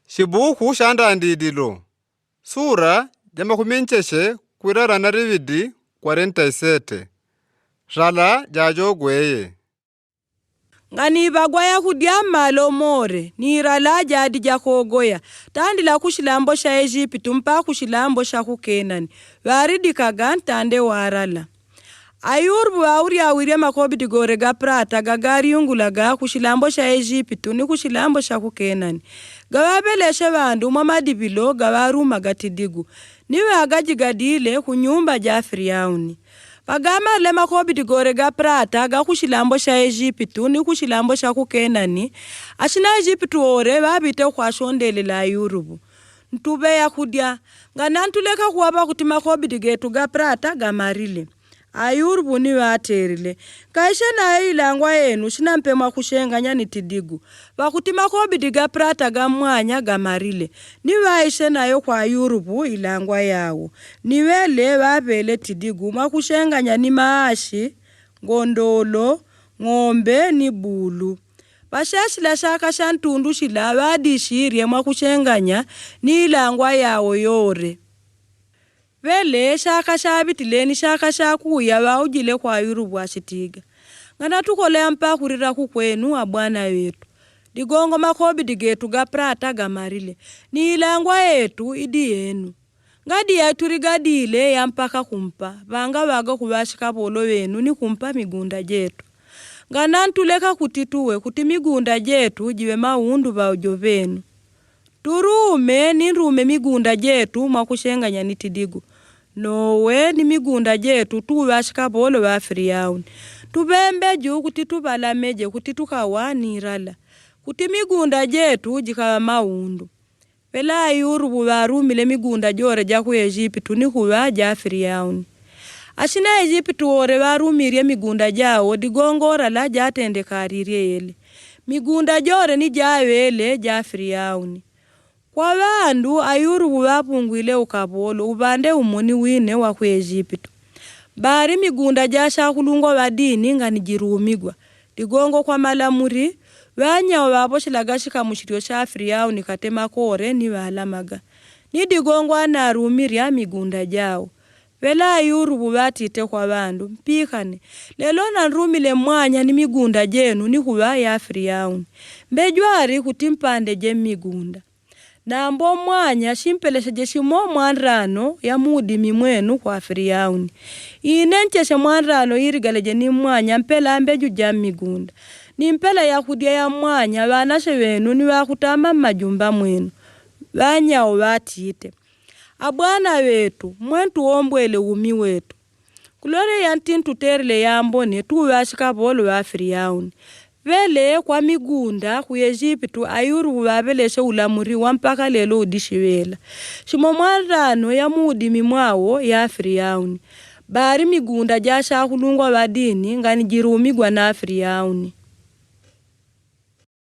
Shibuku shandandidilo. Sura jama kumincheshe kwirara na rividi 47. Rala jajo gweye. Ngani bagwaya kudia malo more ni rala jadi jakogoya tandila kushilambo sha Egypt mpa kushilambo sha kukenani waridi kagantande warala ayurbu auri awire makobi digore ga prata gagari yungulaga kushilambo sha Egypt ni kushilambo sha kukenani gawabeleshe bandu mamadibilo gawaruma gatidigu niwe agajigadile kunyumba ja Firauni pagama le makobi digore ga prata ga kushilambo sha Egypt ni kushilambo sha kukenani ashina Egypt ore babite kwa shondele la yurubu ntube ya kudia nganantuleka kuwaba kuti makobi digetu ga prata ga marile ayurubu ni waterile kaisha na ilangwa yenu shinampemwa kushenganya nitidigu bakuti makobi diga prata ga mwanya ga marile ni waisha nayo kwa ayurubu ilangwa yawo niwele babele tidigu makushenganya ni maashi ngondolo ng'ombe ni bulu bashashila shaka shantundu shila badishirie makushenganya ni ilangwa yawo yore vele shaka shabitileni shaka shakuya baujile kwa yurubu ashitiga ngana tukole mpa kurira kukwenu abwana wetu digongo makobi digetu ga prata ga marile ni ilangwa yetu idi yenu ngadi yetu rigadile ya mpaka kumpa banga baga kubashika bolo wenu ni kumpa migunda jetu ngana ntuleka kutituwe kuti migunda jetu jiwe maundu ba ujovenu turume ni rume migunda jetu makushenganya nitidigu nowe ni migunda jetu tuwashika bolo wa Firauni tubembe juu kuti tubalameje kuti tukawanirala kuti migunda jetu jikawa maundu pela yurubu warumile migunda jore ja ku Egypt ni kuwa ja Firauni ashina Egypt ore warumirie migunda jawo digongora la jatende karirie yele migunda jore ni jawele ja Firauni kwa bandu ayurubu bapungwile ukabolo ubande umuni wine wa ku Egypt bari migunda jasha kulungo badini ngani jirumigwa digongo kwa malamuri banya baboshilaga shika mushirio sha Firauni katema kore ni balamaga ni digongo anarumiria migunda jawo vela ayurubu batite kwa bandu mpikane lelo na nrumile mwanya ni migunda jenu ni kuwa ya Firauni mbejwari kutimpande je migunda na mbo mwanya shimpeleshe jeshimo mwanrano ya mudi mimwenu kwa Firauni inencheshe mwanrano irigaleje ni mwanya mpela mbeju ja migunda ni mpela ya kudia ya mwanya banashe wenu ni wakutama majumba mwenu banyao batite abwana wetu mwentu ombwele umi wetu kulore yantintu terle yambone tuwashika bolo wa Firauni vele kwa migunda ku Egypt ayurubu babeleshe ulamuri wampaka lelo udishivela shimo mwarano ya mudi mimwawo ya Firauni bari migunda jasha kulungwa badini ngani jirumigwa na Firauni